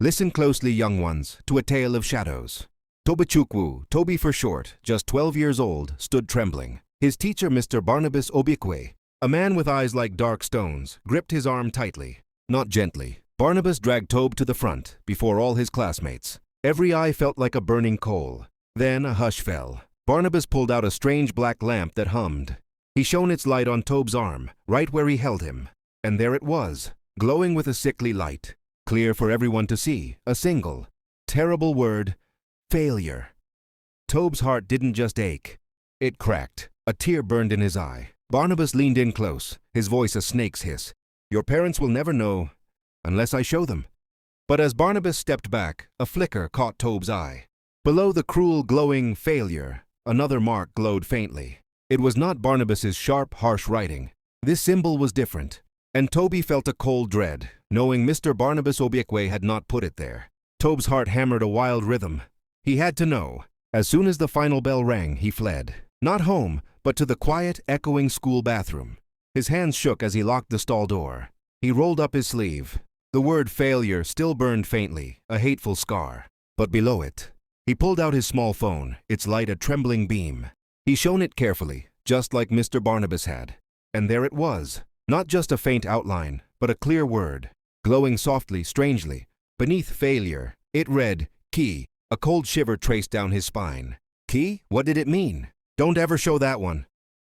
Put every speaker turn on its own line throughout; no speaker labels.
Listen closely, young ones, to a tale of shadows. Tobechukwu, Toby for short, just 12 years old, stood trembling. His teacher, Mr. Barnabas Obiekwe, a man with eyes like dark stones, gripped his arm tightly, not gently. Barnabas dragged Tobe to the front, before all his classmates. Every eye felt like a burning coal. Then a hush fell. Barnabas pulled out a strange black lamp that hummed. He shone its light on Tobe's arm, right where he held him. And there it was, glowing with a sickly light. Clear for everyone to see, a single, terrible word: failure. Tobe's heart didn't just ache. It cracked. A tear burned in his eye. Barnabas leaned in close, his voice a snake's hiss. Your parents will never know, unless I show them. But as Barnabas stepped back, a flicker caught Tobe's eye. Below the cruel, glowing failure, another mark glowed faintly. It was not Barnabas's sharp, harsh writing. This symbol was different, and Toby felt a cold dread, knowing Mr. Barnabas Obiekwe had not put it there. Tobe's heart hammered a wild rhythm. He had to know. As soon as the final bell rang, he fled. Not home, but to the quiet, echoing school bathroom. His hands shook as he locked the stall door. He rolled up his sleeve. The word failure still burned faintly, a hateful scar. But below it, he pulled out his small phone, its light a trembling beam. He shone it carefully, just like Mr. Barnabas had. And there it was, not just a faint outline, but a clear word, glowing softly, strangely. Beneath failure, it read, key. A cold shiver traced down his spine. Key? What did it mean? Don't ever show that one.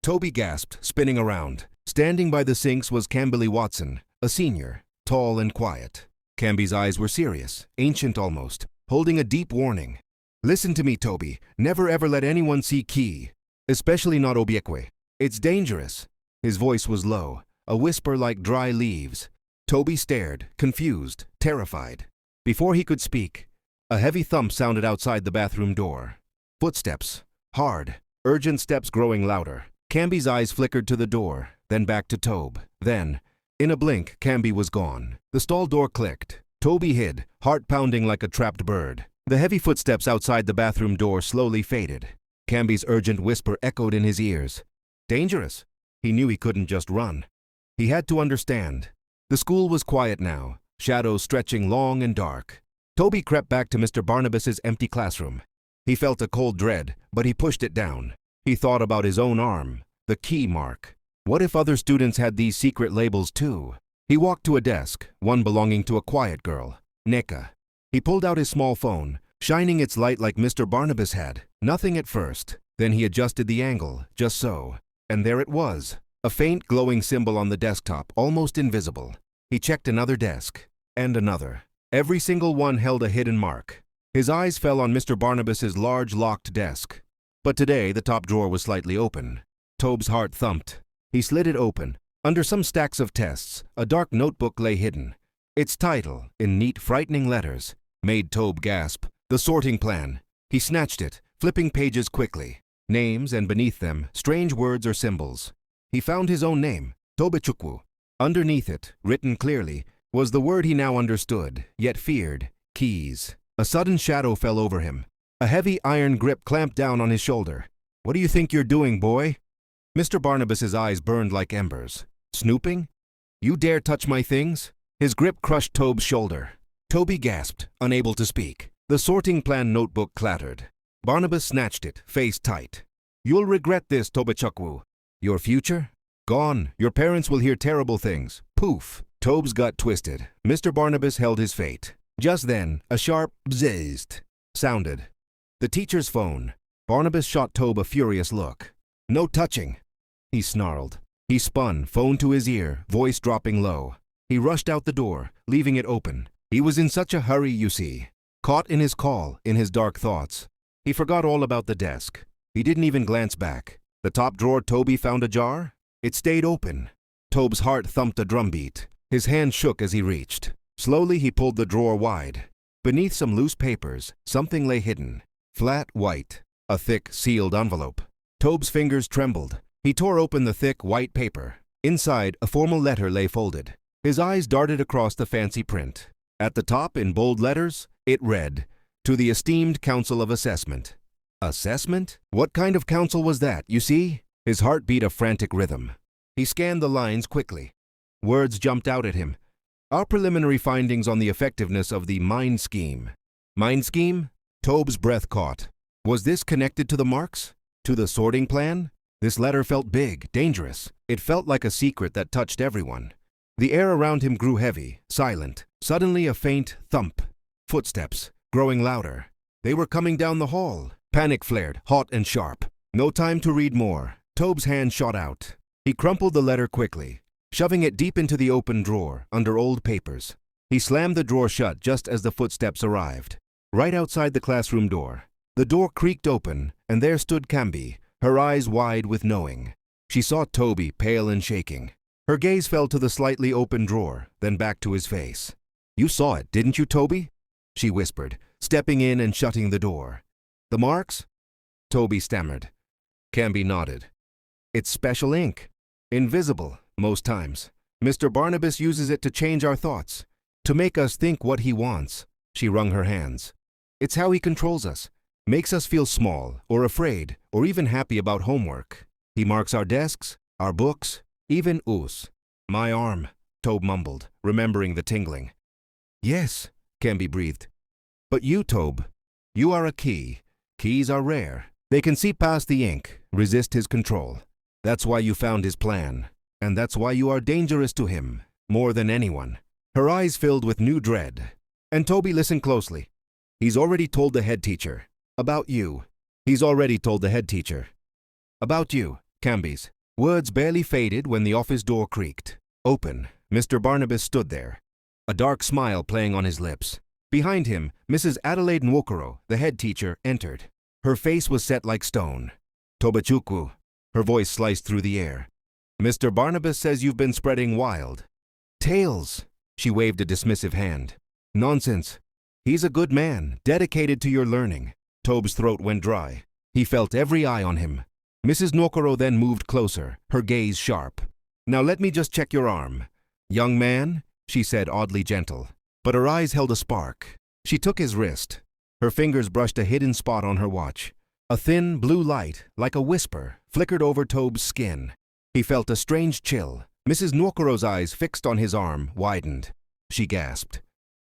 Toby gasped, spinning around. Standing by the sinks was Camberly Watson, a senior, tall and quiet. Camby's eyes were serious, ancient almost, holding a deep warning. Listen to me, Toby. Never ever let anyone see Key, especially not Obiekwe. It's dangerous. His voice was low, a whisper like dry leaves. Toby stared, confused, terrified. Before he could speak, a heavy thump sounded outside the bathroom door. Footsteps, hard, urgent steps growing louder. Camby's eyes flickered to the door, then back to Tobe. Then, in a blink, Camby was gone. The stall door clicked. Toby hid, heart pounding like a trapped bird. The heavy footsteps outside the bathroom door slowly faded. Camby's urgent whisper echoed in his ears. Dangerous. He knew he couldn't just run. He had to understand. The school was quiet now, shadows stretching long and dark. Toby crept back to Mr. Barnabas's empty classroom. He felt a cold dread, but he pushed it down. He thought about his own arm, the key mark. What if other students had these secret labels too? He walked to a desk, one belonging to a quiet girl, Neka. He pulled out his small phone, shining its light like Mr. Barnabas had. Nothing at first. Then he adjusted the angle, just so. And there it was, a faint glowing symbol on the desktop, almost invisible. He checked another desk, and another. Every single one held a hidden mark. His eyes fell on Mr. Barnabas's large locked desk. But today the top drawer was slightly open. Tobe's heart thumped. He slid it open. Under some stacks of tests, a dark notebook lay hidden. Its title, in neat, frightening letters, made Tobe gasp. The sorting plan. He snatched it, flipping pages quickly. Names, and beneath them, strange words or symbols. He found his own name, Tobechukwu. Underneath it, written clearly, was the word he now understood, yet feared: keys. A sudden shadow fell over him. A heavy iron grip clamped down on his shoulder. What do you think you're doing, boy? Mr. Barnabas's eyes burned like embers. Snooping? You dare touch my things? His grip crushed Tobe's shoulder. Toby gasped, unable to speak. The sorting plan notebook clattered. Barnabas snatched it, face tight. You'll regret this, Tobechukwu. Your future? Gone. Your parents will hear terrible things. Poof. Tobe's gut twisted. Mr. Barnabas held his fate. Just then, a sharp bzzzt sounded. The teacher's phone. Barnabas shot Tobe a furious look. No touching, he snarled. He spun, phone to his ear, voice dropping low. He rushed out the door, leaving it open. He was in such a hurry, you see. Caught in his call, in his dark thoughts. He forgot all about the desk. He didn't even glance back. The top drawer Toby found ajar? It stayed open. Tobe's heart thumped a drumbeat. His hand shook as he reached. Slowly he pulled the drawer wide. Beneath some loose papers, something lay hidden. Flat white. A thick, sealed envelope. Tobe's fingers trembled. He tore open the thick, white paper. Inside, a formal letter lay folded. His eyes darted across the fancy print. At the top, in bold letters, it read, "To the esteemed Council of Assessment." Assessment? What kind of council was that, you see? His heart beat a frantic rhythm. He scanned the lines quickly. Words jumped out at him. Our preliminary findings on the effectiveness of the mind scheme. Mind scheme? Tobe's breath caught. Was this connected to the marks? To the sorting plan? This letter felt big, dangerous. It felt like a secret that touched everyone. The air around him grew heavy, silent. Suddenly a faint thump. Footsteps, growing louder. They were coming down the hall. Panic flared, hot and sharp. No time to read more. Tobe's hand shot out. He crumpled the letter quickly, shoving it deep into the open drawer, under old papers. He slammed the drawer shut just as the footsteps arrived. Right outside the classroom door. The door creaked open, and there stood Cambi, her eyes wide with knowing. She saw Toby, pale and shaking. Her gaze fell to the slightly open drawer, then back to his face. "You saw it, didn't you, Toby?" she whispered, stepping in and shutting the door. "The marks?" Toby stammered. Cambi nodded. "It's special ink. Invisible, most times. Mr. Barnabas uses it to change our thoughts, to make us think what he wants." She wrung her hands. "It's how he controls us, makes us feel small, or afraid, or even happy about homework. He marks our desks, our books, even us." "My arm," Tobe mumbled, remembering the tingling. "Yes," Cambi breathed. "But you, Tobe, you are a key. Keys are rare. They can see past the ink, resist his control. That's why you found his plan. And that's why you are dangerous to him, more than anyone." Her eyes filled with new dread. "And Toby, listen closely. He's already told the head teacher. About you. He's already told the head teacher. About you." Cambi's words barely faded when the office door creaked. Open. Mr. Barnabas stood there, a dark smile playing on his lips. Behind him, Mrs. Adelaide Nwokoro, the head teacher, entered. Her face was set like stone. "Tobechukwu," her voice sliced through the air. "Mr. Barnabas says you've been spreading wild tales." She waved a dismissive hand. "Nonsense. He's a good man, dedicated to your learning." Tobe's throat went dry. He felt every eye on him. Mrs. Nwokoro then moved closer, her gaze sharp. "Now let me just check your arm. Young man," she said, oddly gentle. But her eyes held a spark. She took his wrist. Her fingers brushed a hidden spot on her watch. A thin, blue light, like a whisper, flickered over Tobe's skin. He felt a strange chill. Mrs. Nwokoro's eyes, fixed on his arm, widened. She gasped.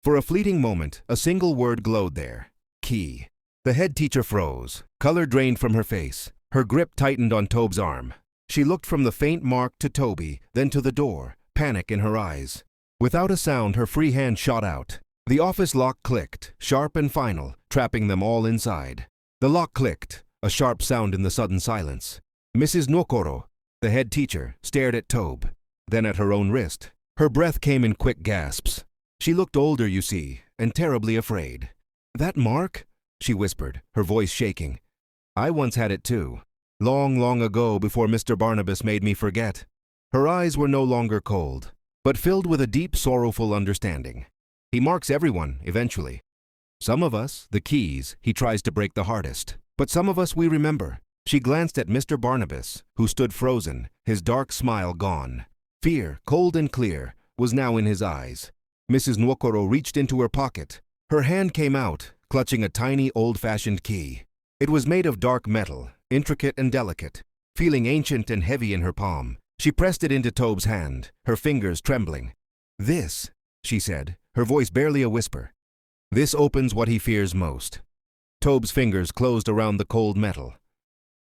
For a fleeting moment, a single word glowed there. Key. The head teacher froze. Color drained from her face. Her grip tightened on Tobe's arm. She looked from the faint mark to Toby, then to the door, panic in her eyes. Without a sound, her free hand shot out. The office lock clicked, sharp and final, trapping them all inside. The lock clicked, a sharp sound in the sudden silence. Mrs. Nwokoro, the head teacher, stared at Tobe, then at her own wrist. Her breath came in quick gasps. She looked older, you see, and terribly afraid. "That mark?" she whispered, her voice shaking. "I once had it too. Long, long ago, before Mr. Barnabas made me forget." Her eyes were no longer cold, but filled with a deep, sorrowful understanding. He marks everyone, eventually. Some of us, the keys, he tries to break the hardest. But some of us we remember. She glanced at Mr. Barnabas, who stood frozen, his dark smile gone. Fear, cold and clear, was now in his eyes. Mrs. Nwokoro reached into her pocket. Her hand came out, clutching a tiny, old-fashioned key. It was made of dark metal, intricate and delicate. Feeling ancient and heavy in her palm, she pressed it into Tobe's hand, her fingers trembling. "This," she said, her voice barely a whisper. "This opens what he fears most." Tobe's fingers closed around the cold metal.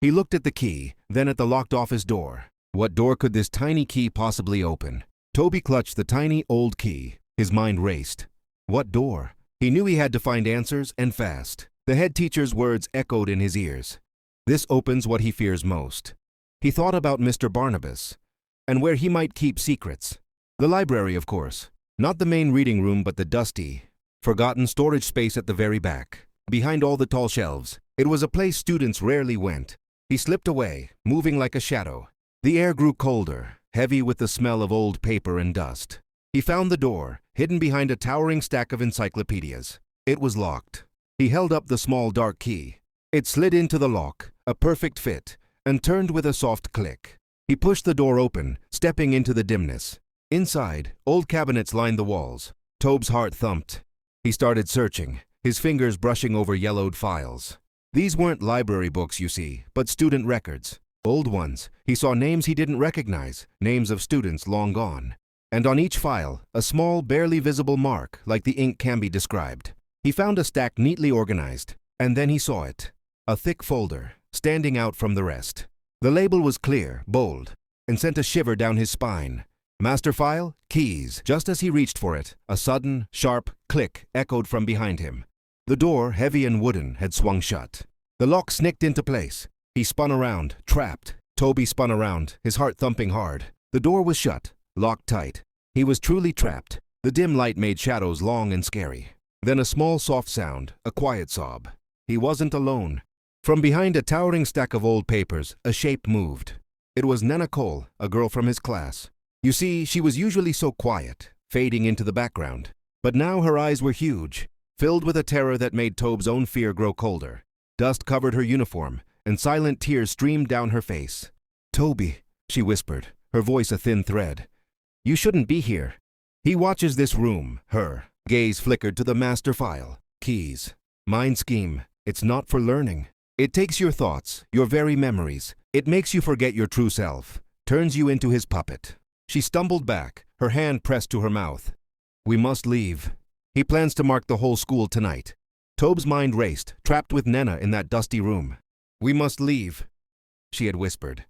He looked at the key, then at the locked office door. What door could this tiny key possibly open? Toby clutched the tiny, old key. His mind raced. What door? He knew he had to find answers, and fast. The head teacher's words echoed in his ears. This opens what he fears most. He thought about Mr. Barnabas, and where he might keep secrets. The library, of course. Not the main reading room, but the dusty, forgotten storage space at the very back. Behind all the tall shelves, it was a place students rarely went. He slipped away, moving like a shadow. The air grew colder, heavy with the smell of old paper and dust. He found the door, hidden behind a towering stack of encyclopedias. It was locked. He held up the small dark key. It slid into the lock, a perfect fit, and turned with a soft click. He pushed the door open, stepping into the dimness. Inside, old cabinets lined the walls. Tobe's heart thumped. He started searching, his fingers brushing over yellowed files. These weren't library books, you see, but student records. Old ones. He saw names he didn't recognize, names of students long gone. and on each file, a small, barely visible mark like the ink can be described. He found a stack neatly organized, and then he saw it. A thick folder, standing out from the rest. The label was clear, bold, and sent a shiver down his spine. Master file, keys. Just as he reached for it, a sudden, sharp click echoed from behind him. The door, heavy and wooden, had swung shut. The lock snicked into place. He spun around, trapped. Toby spun around, his heart thumping hard. The door was shut, locked tight. He was truly trapped. The dim light made shadows long and scary. Then a small soft sound, a quiet sob. He wasn't alone. From behind a towering stack of old papers, a shape moved. It was Nena Cole, a girl from his class. You see, she was usually so quiet, fading into the background. But now her eyes were huge, filled with a terror that made Tobe's own fear grow colder. Dust covered her uniform, and silent tears streamed down her face. "Toby," she whispered, her voice a thin thread. "You shouldn't be here." He watches this room, her gaze flickered to the master file. Keys. Mind scheme. It's not for learning. It takes your thoughts, your very memories. It makes you forget your true self, turns you into his puppet. She stumbled back, her hand pressed to her mouth. "We must leave. He plans to mark the whole school tonight." Tobe's mind raced, trapped with Nena in that dusty room. "We must leave," she had whispered.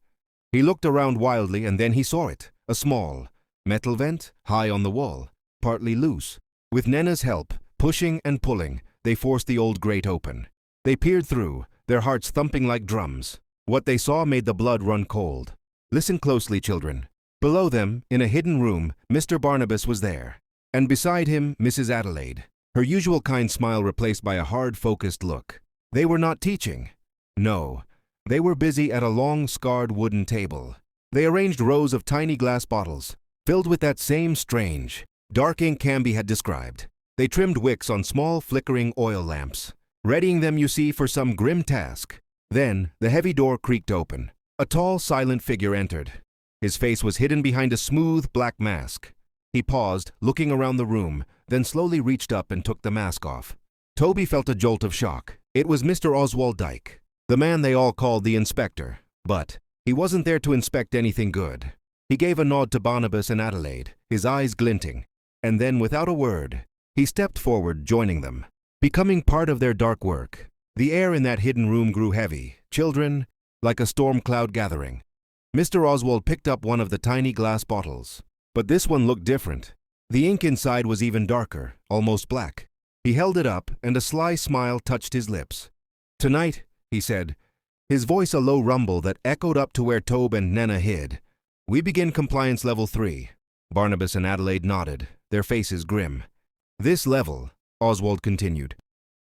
He looked around wildly and then he saw it. A small metal vent, high on the wall, partly loose. With Nena's help, pushing and pulling, they forced the old grate open. They peered through, their hearts thumping like drums. What they saw made the blood run cold. Listen closely, children. Below them, in a hidden room, Mr. Barnabas was there. And beside him, Mrs. Adelaide, her usual kind smile replaced by a hard, focused look. They were not teaching. No, they were busy at a long, scarred wooden table. They arranged rows of tiny glass bottles, filled with that same strange, dark ink Canby had described. They trimmed wicks on small, flickering oil lamps, readying them, you see, for some grim task. Then, the heavy door creaked open. A tall, silent figure entered. His face was hidden behind a smooth, black mask. He paused, looking around the room, then slowly reached up and took the mask off. Toby felt a jolt of shock. It was Mr. Oswald Dyke, the man they all called the inspector. But he wasn't there to inspect anything good. He gave a nod to Barnabas and Adelaide, his eyes glinting. And then, without a word, he stepped forward, joining them, becoming part of their dark work. The air in that hidden room grew heavy, children, like a storm cloud gathering. Mr. Oswald picked up one of the tiny glass bottles. But this one looked different. The ink inside was even darker, almost black. He held it up, and a sly smile touched his lips. "Tonight," he said, his voice a low rumble that echoed up to where Tobe and Nena hid, "we begin compliance level 3. Barnabas and Adelaide nodded, their faces grim. "This level," Oswald continued,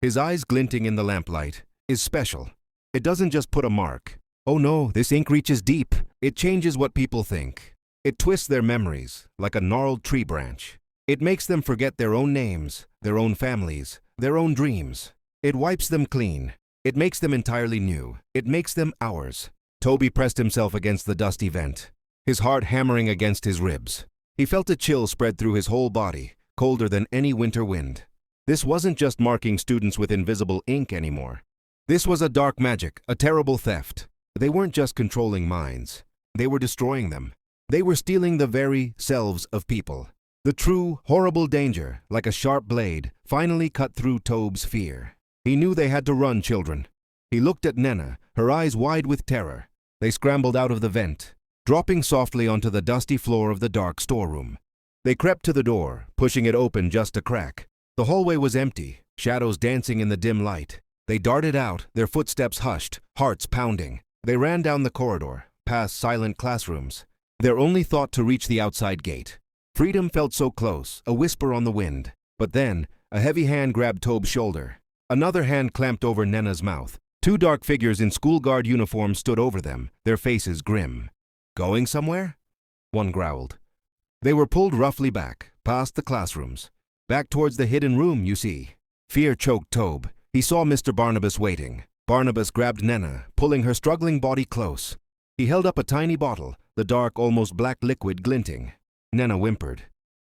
his eyes glinting in the lamplight, "is special. It doesn't just put a mark. Oh no, this ink reaches deep. It changes what people think. It twists their memories, like a gnarled tree branch. It makes them forget their own names, their own families, their own dreams. It wipes them clean. It makes them entirely new. It makes them ours." Toby pressed himself against the dusty vent, his heart hammering against his ribs. He felt a chill spread through his whole body, colder than any winter wind. This wasn't just marking students with invisible ink anymore. This was a dark magic, a terrible theft. They weren't just controlling minds. They were destroying them. They were stealing the very selves of people. The true, horrible danger, like a sharp blade, finally cut through Tobe's fear. He knew they had to run, children. He looked at Nena, her eyes wide with terror. They scrambled out of the vent, dropping softly onto the dusty floor of the dark storeroom. They crept to the door, pushing it open just a crack. The hallway was empty, shadows dancing in the dim light. They darted out, their footsteps hushed, hearts pounding. They ran down the corridor, past silent classrooms, their only thought to reach the outside gate. Freedom felt so close, a whisper on the wind. But then, a heavy hand grabbed Tobe's shoulder. Another hand clamped over Nena's mouth. Two dark figures in school guard uniforms stood over them, their faces grim. "Going somewhere?" one growled. They were pulled roughly back, past the classrooms. Back towards the hidden room, you see. Fear choked Tobe. He saw Mr. Barnabas waiting. Barnabas grabbed Nena, pulling her struggling body close. He held up a tiny bottle, the dark, almost black liquid glinting. Nena whimpered.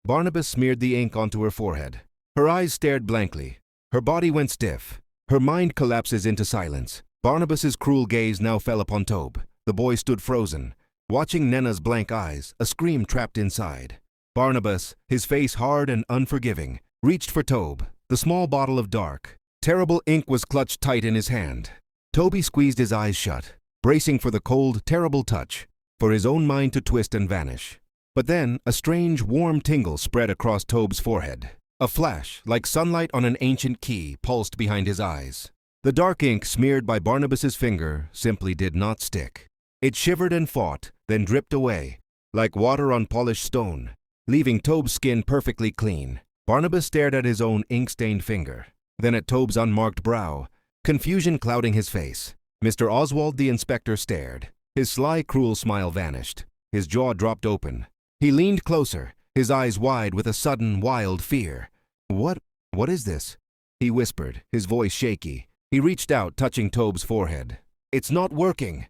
Barnabas smeared the ink onto her forehead. Her eyes stared blankly. Her body went stiff. Her mind collapses into silence. Barnabas's cruel gaze now fell upon Tobe. The boy stood frozen, watching Nena's blank eyes, a scream trapped inside. Barnabas, his face hard and unforgiving, reached for Tobe, the small bottle of dark, terrible ink was clutched tight in his hand. Toby squeezed his eyes shut, bracing for the cold, terrible touch, for his own mind to twist and vanish. But then a strange, warm tingle spread across Tobe's forehead. A flash, like sunlight on an ancient key, pulsed behind his eyes. The dark ink smeared by Barnabas's finger simply did not stick. It shivered and fought, then dripped away, like water on polished stone, leaving Tobe's skin perfectly clean. Barnabas stared at his own ink-stained finger, then at Tobe's unmarked brow, confusion clouding his face. Mr. Oswald the inspector stared. His sly, cruel smile vanished. His jaw dropped open. He leaned closer, his eyes wide with a sudden, wild fear. What is this?" he whispered, his voice shaky. He reached out, touching Tobe's forehead. "It's not working.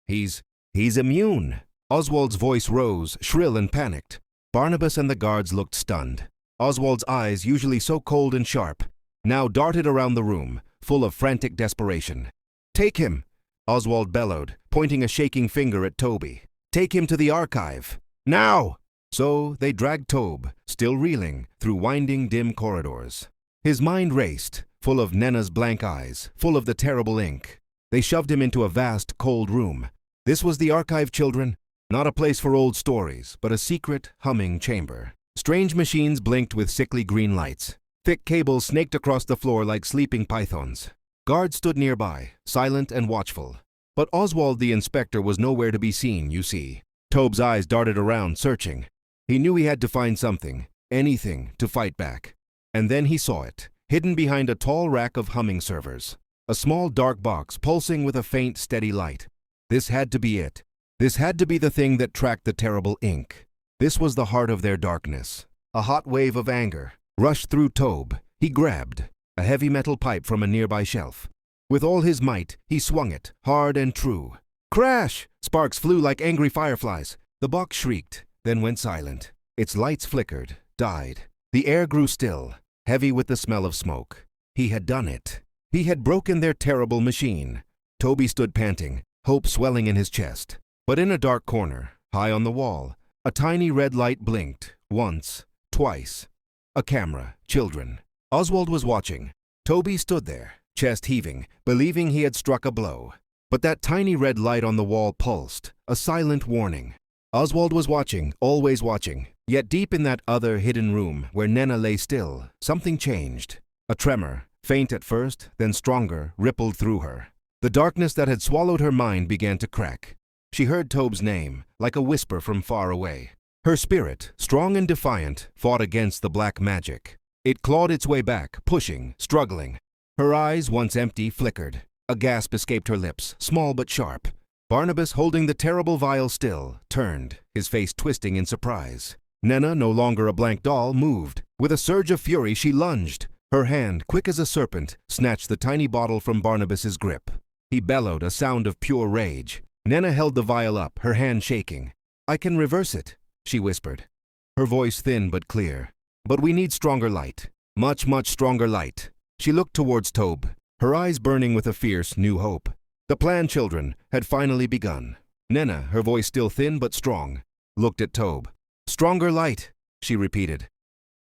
He's immune." Oswald's voice rose, shrill and panicked. Barnabas and the guards looked stunned. Oswald's eyes, usually so cold and sharp, now darted around the room, full of frantic desperation. "Take him!" Oswald bellowed, pointing a shaking finger at Toby. "Take him to the archive! Now!" So they dragged Tobe, still reeling, through winding, dim corridors. His mind raced, full of Nena's blank eyes, full of the terrible ink. They shoved him into a vast, cold room. This was the archive, children. Not a place for old stories, but a secret, humming chamber. Strange machines blinked with sickly green lights. Thick cables snaked across the floor like sleeping pythons. Guards stood nearby, silent and watchful. But Oswald the inspector was nowhere to be seen, you see. Tobe's eyes darted around, searching. He knew he had to find something, anything, to fight back. And then he saw it, hidden behind a tall rack of humming servers. A small dark box pulsing with a faint, steady light. This had to be it. This had to be the thing that tracked the terrible ink. This was the heart of their darkness. A hot wave of anger rushed through Tobe. He grabbed a heavy metal pipe from a nearby shelf. With all his might, he swung it, hard and true. Crash! Sparks flew like angry fireflies. The box shrieked, then went silent. Its lights flickered, died. The air grew still, heavy with the smell of smoke. He had done it. He had broken their terrible machine. Toby stood panting, hope swelling in his chest. But in a dark corner, high on the wall, a tiny red light blinked, once, twice. A camera, children. Oswald was watching. Toby stood there, chest heaving, believing he had struck a blow. But that tiny red light on the wall pulsed, a silent warning. Oswald was watching, always watching. Yet deep in that other hidden room where Nena lay still, something changed. A tremor, faint at first, then stronger, rippled through her. The darkness that had swallowed her mind began to crack. She heard Tobe's name, like a whisper from far away. Her spirit, strong and defiant, fought against the black magic. It clawed its way back, pushing, struggling. Her eyes, once empty, flickered. A gasp escaped her lips, small but sharp. Barnabas, holding the terrible vial still, turned, his face twisting in surprise. Nena, no longer a blank doll, moved. With a surge of fury, she lunged. Her hand, quick as a serpent, snatched the tiny bottle from Barnabas's grip. He bellowed, a sound of pure rage. Nena held the vial up, her hand shaking. "I can reverse it," she whispered. Her voice thin but clear. "But we need stronger light. Much, much stronger light." She looked towards Tobe, her eyes burning with a fierce, new hope. The plan, children, had finally begun. Nena, her voice still thin but strong, looked at Tobe. "Stronger light," she repeated.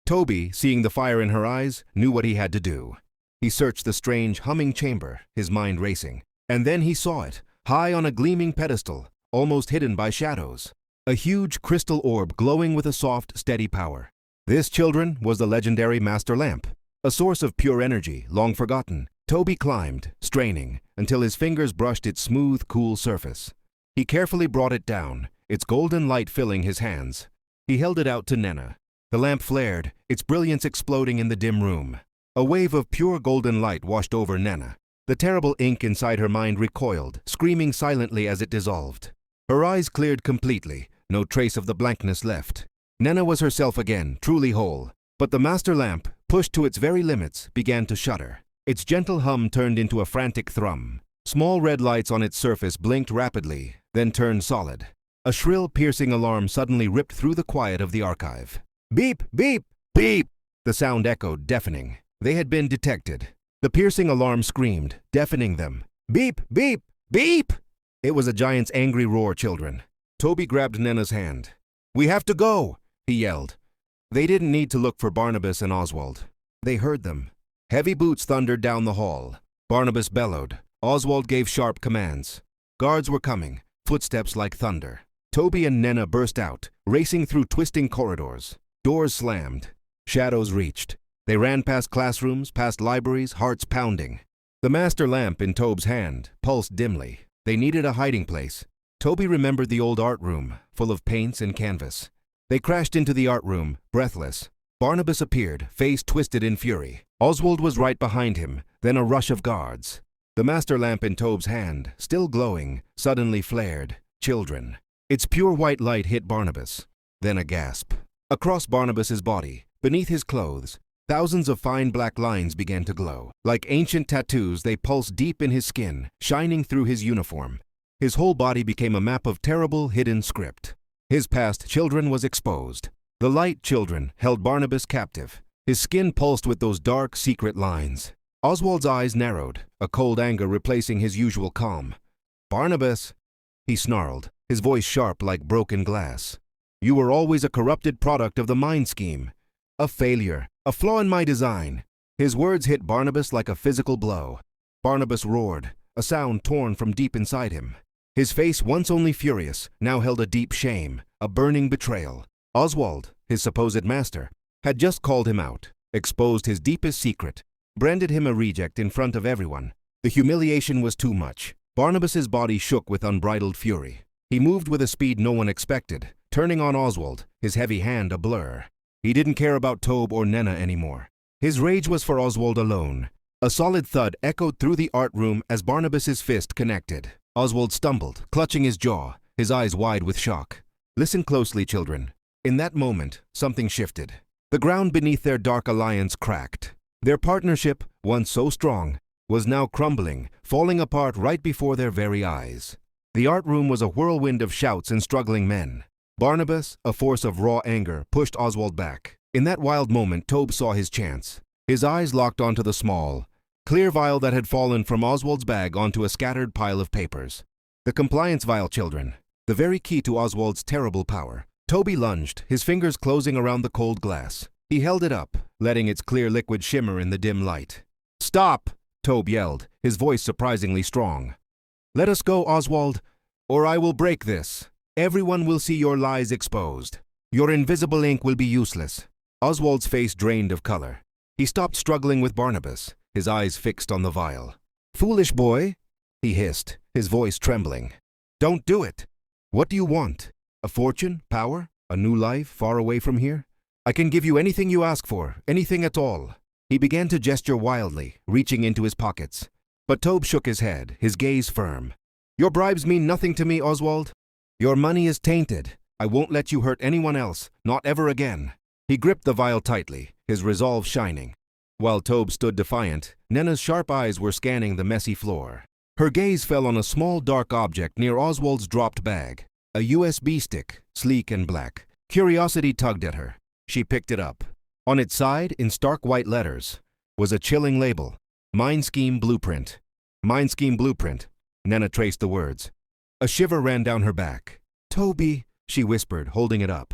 Toby, seeing the fire in her eyes, knew what he had to do. He searched the strange, humming chamber, his mind racing. And then he saw it, high on a gleaming pedestal, almost hidden by shadows. A huge crystal orb glowing with a soft, steady power. This, children, was the legendary Master Lamp, a source of pure energy, long forgotten. Toby climbed, straining, until his fingers brushed its smooth, cool surface. He carefully brought it down, its golden light filling his hands. He held it out to Nena. The lamp flared, its brilliance exploding in the dim room. A wave of pure golden light washed over Nena. The terrible ink inside her mind recoiled, screaming silently as it dissolved. Her eyes cleared completely, no trace of the blankness left. Nena was herself again, truly whole. But the master lamp, pushed to its very limits, began to shudder. Its gentle hum turned into a frantic thrum. Small red lights on its surface blinked rapidly, then turned solid. A shrill, piercing alarm suddenly ripped through the quiet of the archive. Beep, beep, beep! The sound echoed, deafening. They had been detected. The piercing alarm screamed, deafening them. Beep, beep, beep! It was a giant's angry roar, children. Toby grabbed Nena's hand. "We have to go!" he yelled. They didn't need to look for Barnabas and Oswald. They heard them. Heavy boots thundered down the hall. Barnabas bellowed. Oswald gave sharp commands. Guards were coming, footsteps like thunder. Toby and Nenna burst out, racing through twisting corridors. Doors slammed. Shadows reached. They ran past classrooms, past libraries, hearts pounding. The master lamp in Tobe's hand pulsed dimly. They needed a hiding place. Toby remembered the old art room, full of paints and canvas. They crashed into the art room, breathless. Barnabas appeared, face twisted in fury. Oswald was right behind him, then a rush of guards. The master lamp in Tobe's hand, still glowing, suddenly flared. Children. Its pure white light hit Barnabas. Then a gasp. Across Barnabas's body, beneath his clothes, thousands of fine black lines began to glow. Like ancient tattoos, they pulsed deep in his skin, shining through his uniform. His whole body became a map of terrible, hidden script. His past children was exposed. The light children held Barnabas captive. His skin pulsed with those dark, secret lines. Oswald's eyes narrowed, a cold anger replacing his usual calm. "Barnabas," he snarled, his voice sharp like broken glass. "You were always a corrupted product of the mind scheme. A failure, a flaw in my design." His words hit Barnabas like a physical blow. Barnabas roared, a sound torn from deep inside him. His face, once only furious, now held a deep shame, a burning betrayal. Oswald, his supposed master, had just called him out, exposed his deepest secret, branded him a reject in front of everyone. The humiliation was too much. Barnabas's body shook with unbridled fury. He moved with a speed no one expected, turning on Oswald, his heavy hand a blur. He didn't care about Tobe or Nenna anymore. His rage was for Oswald alone. A solid thud echoed through the art room as Barnabas's fist connected. Oswald stumbled, clutching his jaw, his eyes wide with shock. Listen closely, children. In that moment, something shifted. The ground beneath their dark alliance cracked. Their partnership, once so strong, was now crumbling, falling apart right before their very eyes. The art room was a whirlwind of shouts and struggling men. Barnabas, a force of raw anger, pushed Oswald back. In that wild moment, Tobe saw his chance. His eyes locked onto the small, clear vial that had fallen from Oswald's bag onto a scattered pile of papers. The compliance vial, children. The very key to Oswald's terrible power. Toby lunged, his fingers closing around the cold glass. He held it up, letting its clear liquid shimmer in the dim light. "Stop!" Tobe yelled, his voice surprisingly strong. "Let us go, Oswald, or I will break this. Everyone will see your lies exposed. Your invisible ink will be useless." Oswald's face drained of color. He stopped struggling with Barnabas, his eyes fixed on the vial. "Foolish boy," he hissed, his voice trembling. "Don't do it. What do you want? A fortune? Power? A new life far away from here? I can give you anything you ask for, anything at all." He began to gesture wildly, reaching into his pockets. But Tobe shook his head, his gaze firm. "Your bribes mean nothing to me, Oswald. Your money is tainted. I won't let you hurt anyone else, not ever again." He gripped the vial tightly, his resolve shining. While Tobe stood defiant, Nenna's sharp eyes were scanning the messy floor. Her gaze fell on a small dark object near Oswald's dropped bag. A USB stick, sleek and black. Curiosity tugged at her. She picked it up. On its side, in stark white letters, was a chilling label. "Mind Scheme Blueprint." "Mind Scheme Blueprint." Nenna traced the words. A shiver ran down her back. "Toby," she whispered, holding it up.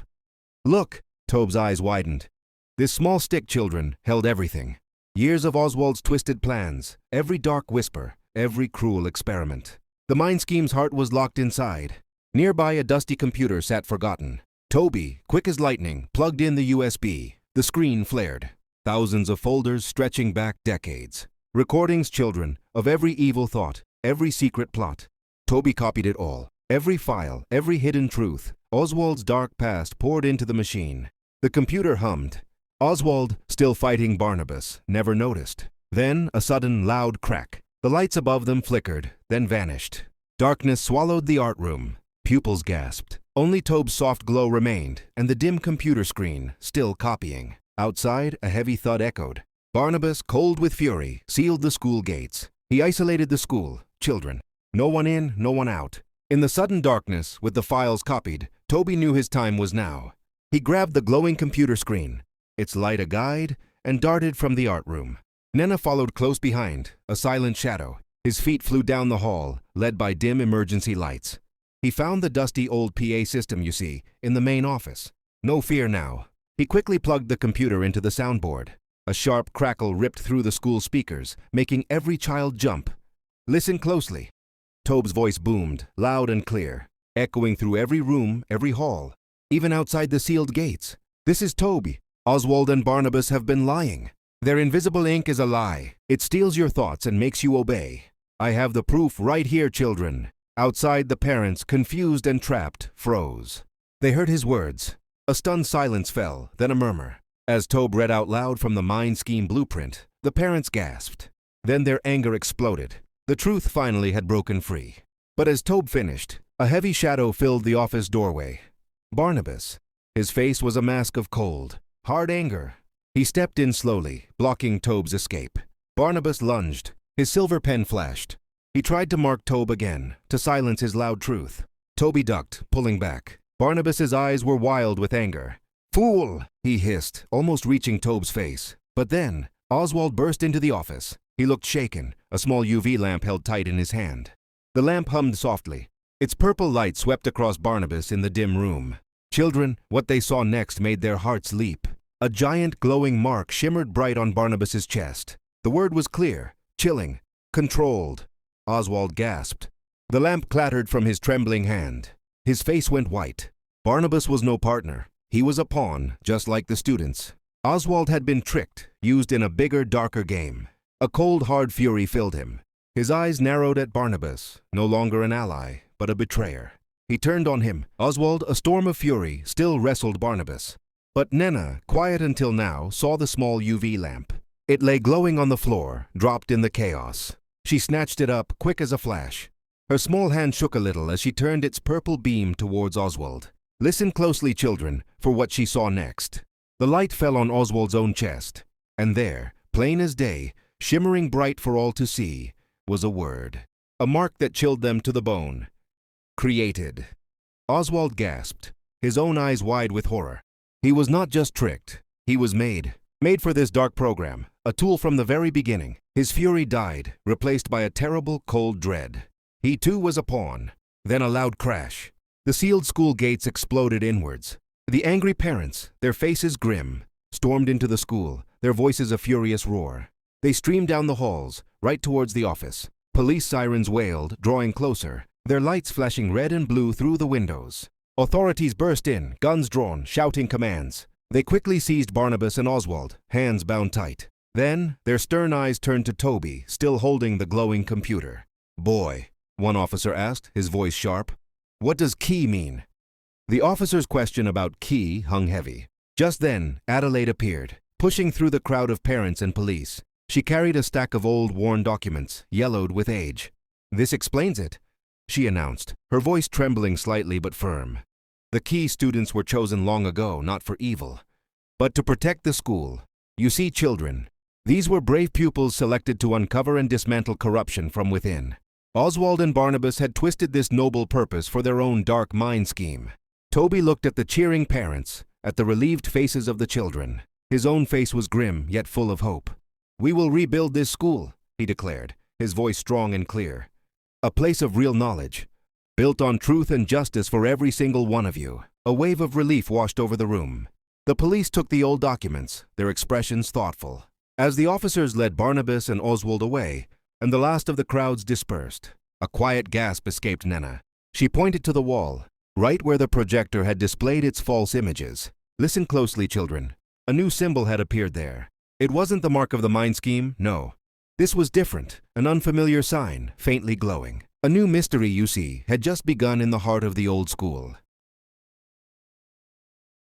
"Look." Tobe's eyes widened. This small stick, children, held everything. Years of Oswald's twisted plans, every dark whisper, every cruel experiment. The mind scheme's heart was locked inside. Nearby, a dusty computer sat forgotten. Toby, quick as lightning, plugged in the USB. The screen flared. Thousands of folders stretching back decades. Recordings, children, of every evil thought, every secret plot. Toby copied it all. Every file, every hidden truth. Oswald's dark past poured into the machine. The computer hummed. Oswald, still fighting Barnabas, never noticed. Then, a sudden, loud crack. The lights above them flickered, then vanished. Darkness swallowed the art room. Pupils gasped. Only Tobe's soft glow remained, and the dim computer screen, still copying. Outside, a heavy thud echoed. Barnabas, cold with fury, sealed the school gates. He isolated the school, children. No one in, no one out. In the sudden darkness, with the files copied, Toby knew his time was now. He grabbed the glowing computer screen, its light a guide, and darted from the art room. Nenna followed close behind, a silent shadow. His feet flew down the hall, led by dim emergency lights. He found the dusty old PA system, you see, in the main office. No fear now. He quickly plugged the computer into the soundboard. A sharp crackle ripped through the school speakers, making every child jump. "Listen closely." Tobe's voice boomed, loud and clear, echoing through every room, every hall, even outside the sealed gates. "This is Toby. Oswald and Barnabas have been lying. Their invisible ink is a lie. It steals your thoughts and makes you obey. I have the proof right here, children." Outside, the parents, confused and trapped, froze. They heard his words. A stunned silence fell, then a murmur. As Tobe read out loud from the mind scheme blueprint, the parents gasped. Then their anger exploded. The truth finally had broken free. But as Tobe finished, a heavy shadow filled the office doorway. Barnabas. His face was a mask of cold, hard anger. He stepped in slowly, blocking Tobe's escape. Barnabas lunged. His silver pen flashed. He tried to mark Tobe again, to silence his loud truth. Toby ducked, pulling back. Barnabas's eyes were wild with anger. "Fool!" he hissed, almost reaching Tobe's face. But then, Oswald burst into the office. He looked shaken, a small UV lamp held tight in his hand. The lamp hummed softly. Its purple light swept across Barnabas in the dim room. Children, what they saw next made their hearts leap. A giant glowing mark shimmered bright on Barnabas's chest. The word was clear, chilling, controlled. Oswald gasped. The lamp clattered from his trembling hand. His face went white. Barnabas was no partner. He was a pawn, just like the students. Oswald had been tricked, used in a bigger, darker game. A cold, hard fury filled him. His eyes narrowed at Barnabas, no longer an ally, but a betrayer. He turned on him. Oswald, a storm of fury, still wrestled Barnabas. But Nena, quiet until now, saw the small UV lamp. It lay glowing on the floor, dropped in the chaos. She snatched it up, quick as a flash. Her small hand shook a little as she turned its purple beam towards Oswald. Listen closely, children, for what she saw next. The light fell on Oswald's own chest, and there, plain as day, shimmering bright for all to see, was a word. A mark that chilled them to the bone. Created. Oswald gasped, his own eyes wide with horror. He was not just tricked. He was made for this dark program, a tool from the very beginning. His fury died, replaced by a terrible, cold dread. He too was a pawn. Then a loud crash. The sealed school gates exploded inwards. The angry parents, their faces grim, stormed into the school, their voices a furious roar. They streamed down the halls, right towards the office. Police sirens wailed, drawing closer, their lights flashing red and blue through the windows. Authorities burst in, guns drawn, shouting commands. They quickly seized Barnabas and Oswald, hands bound tight. Then, their stern eyes turned to Toby, still holding the glowing computer. "Boy," one officer asked, his voice sharp, "what does key mean?" The officer's question about key hung heavy. Just then, Adelaide appeared, pushing through the crowd of parents and police. She carried a stack of old, worn documents, yellowed with age. "This explains it," she announced, her voice trembling slightly but firm. "The key students were chosen long ago, not for evil, but to protect the school. You see, children, these were brave pupils selected to uncover and dismantle corruption from within. Oswald and Barnabas had twisted this noble purpose for their own dark mind scheme." Toby looked at the cheering parents, at the relieved faces of the children. His own face was grim, yet full of hope. "We will rebuild this school," he declared, his voice strong and clear. "A place of real knowledge, built on truth and justice for every single one of you." A wave of relief washed over the room. The police took the old documents, their expressions thoughtful. As the officers led Barnabas and Oswald away, and the last of the crowds dispersed, a quiet gasp escaped Nena. She pointed to the wall, right where the projector had displayed its false images. "Listen closely, children. A new symbol had appeared there. It wasn't the mark of the mind scheme, no. This was different, an unfamiliar sign, faintly glowing. A new mystery, you see, had just begun in the heart of the old school.